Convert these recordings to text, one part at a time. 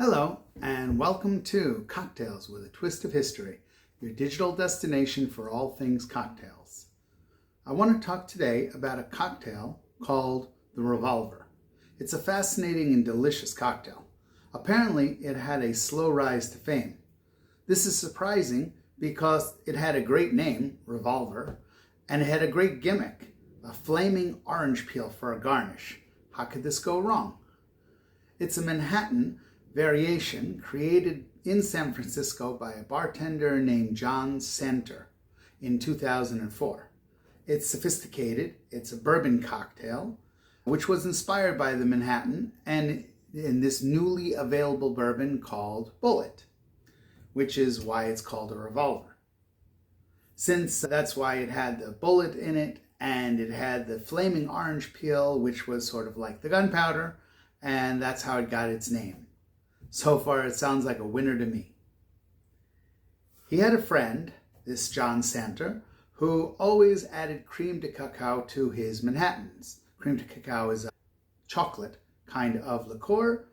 Hello, and welcome to Cocktails with a Twist of History, your digital destination for all things cocktails. I want to talk today about a cocktail called the Revolver. It's a fascinating and delicious cocktail. Apparently, it had a slow rise to fame. This is surprising because it had a great name, Revolver, and it had a great gimmick, a flaming orange peel for a garnish. How could this go wrong? It's a Manhattan variation created in San Francisco by a bartender named Jon Santer in 2004. It's sophisticated, it's a bourbon cocktail, which was inspired by the Manhattan and in this newly available bourbon called Bullet, which is why it's called a Revolver. Since that's why it had the bullet in it and it had the flaming orange peel, which was sort of like the gunpowder, and that's how it got its name. So far, it sounds like a winner to me. He had a friend, this Jon Santer, who always added cream de cacao to his Manhattans. Cream de cacao is a chocolate kind of liqueur,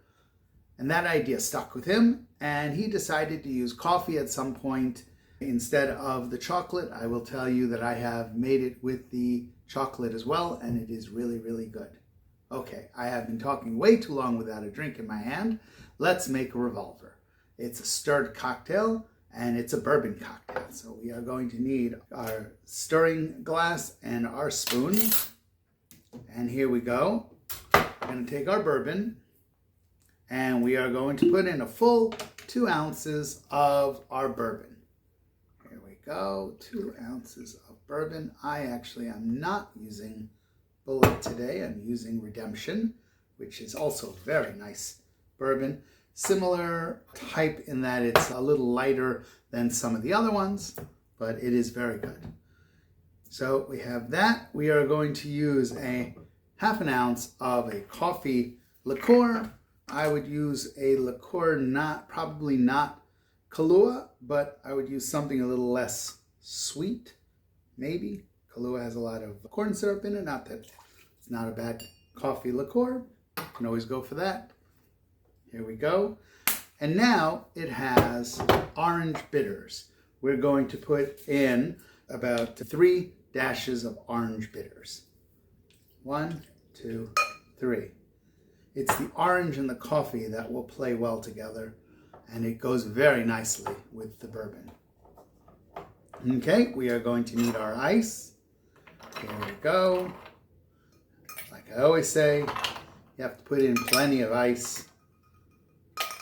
and that idea stuck with him, and he decided to use coffee at some point instead of the chocolate. I will tell you that I have made it with the chocolate as well, and it is really, really good. Okay, I have been talking way too long without a drink in my hand. Let's make a Revolver. It's a stirred cocktail and it's a bourbon cocktail. So we are going to need our stirring glass and our spoon. And here we go. We're going to take our bourbon and we are going to put in a full 2 ounces of our bourbon. Here we go, 2 ounces of bourbon. I actually am not using Bullet today. I'm using Redemption, which is also very nice bourbon. Similar type in that it's a little lighter than some of the other ones, but it is very good. So we have that. We are going to use a half an ounce of a coffee liqueur. I would use a liqueur probably not Kahlua, but I would use something a little less sweet, maybe. Kahlua has a lot of corn syrup in it. Not that it's not a bad coffee liqueur. You can always go for that. Here we go. And now it has orange bitters. We're going to put in about 3 dashes of orange bitters. 1, 2, 3. It's the orange and the coffee that will play well together, and it goes very nicely with the bourbon. Okay, we are going to need our ice. Here we go. Like I always say, you have to put in plenty of ice.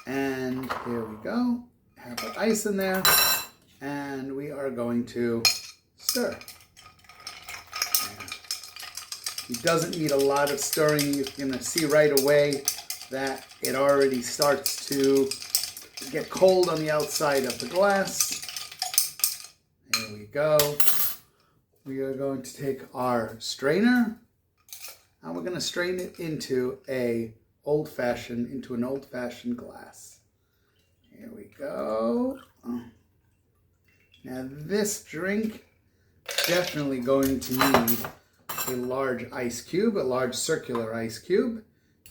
And here we go. Have our ice in there. And we are going to stir. It doesn't need a lot of stirring. You're going to see right away that it already starts to get cold on the outside of the glass. Here we go. We are going to take our strainer and we're going to strain it into an old-fashioned glass. Here we go. Now this drink definitely going to need a large ice cube, a large circular ice cube.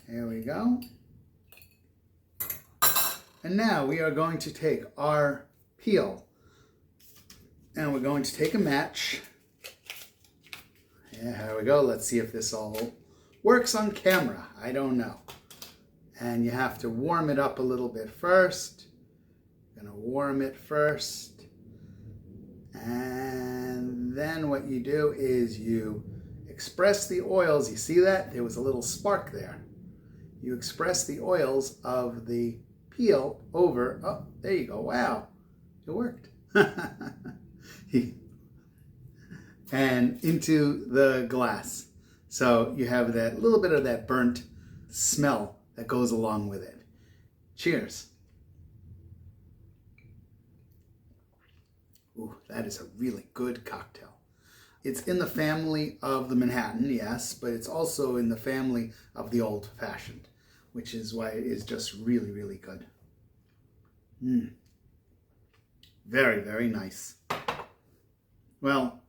Here we go. And now we are going to take our peel and we're going to take a match. Yeah, here we go. Let's see if this all works on camera. I don't know. And you have to warm it up a little bit first. You're going to warm it first. And then what you do is you express the oils. You see that? There was a little spark there. You express the oils of the peel over. Oh, there you go. Wow. It worked. And into the glass. So you have that little bit of that burnt smell that goes along with it. Cheers. Ooh, that is a really good cocktail. It's in the family of the Manhattan, yes, but it's also in the family of the old-fashioned, which is why it is just really, really good. Very, very nice. Well,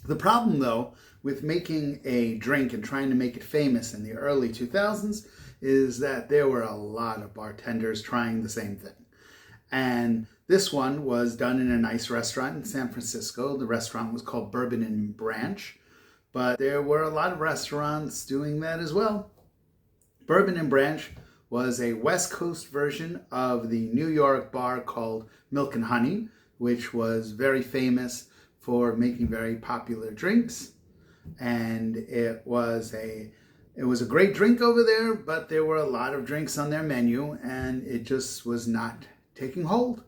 the problem, though, with making a drink and trying to make it famous in the early 2000s is that there were a lot of bartenders trying the same thing. And this one was done in a nice restaurant in San Francisco. The restaurant was called Bourbon and Branch, but there were a lot of restaurants doing that as well. Bourbon and Branch was a West Coast version of the New York bar called Milk and Honey, which was very famous for making very popular drinks. And it was a great drink over there, but there were a lot of drinks on their menu, and it just was not taking hold.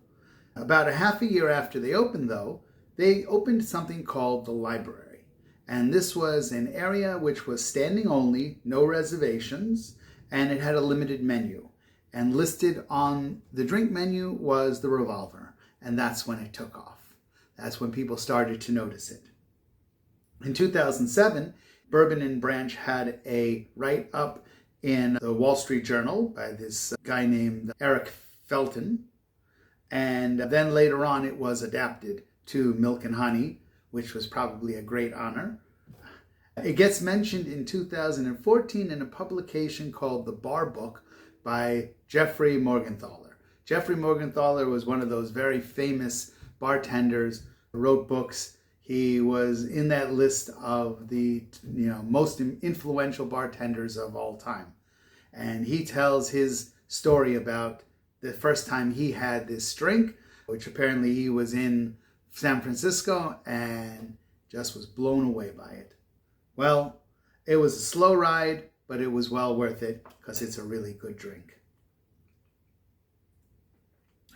About a half a year after they opened, though, they opened something called the Library. And this was an area which was standing only, no reservations, and it had a limited menu. And listed on the drink menu was the Revolver. And that's when it took off. That's when people started to notice it. In 2007, Bourbon and Branch had a write-up in the Wall Street Journal by this guy named Eric Felton. And then later on, it was adapted to Milk and Honey, which was probably a great honor. It gets mentioned in 2014 in a publication called The Bar Book by Jeffrey Morgenthaler. Jeffrey Morgenthaler was one of those very famous bartenders who wrote books. He was in that list of the most influential bartenders of all time. And he tells his story about the first time he had this drink, which apparently he was in San Francisco and just was blown away by it. Well, it was a slow ride, but it was well worth it because it's a really good drink.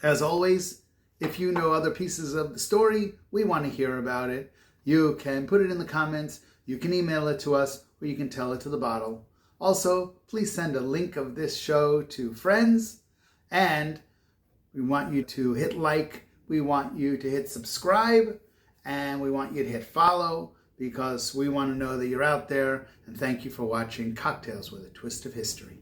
As always, if you know other pieces of the story, we want to hear about it. You can put it in the comments, you can email it to us, or you can tell it to the bottle. Also, please send a link of this show to friends. And we want you to hit like, we want you to hit subscribe, and we want you to hit follow because we want to know that you're out there. And thank you for watching Cocktails with a Twist of History.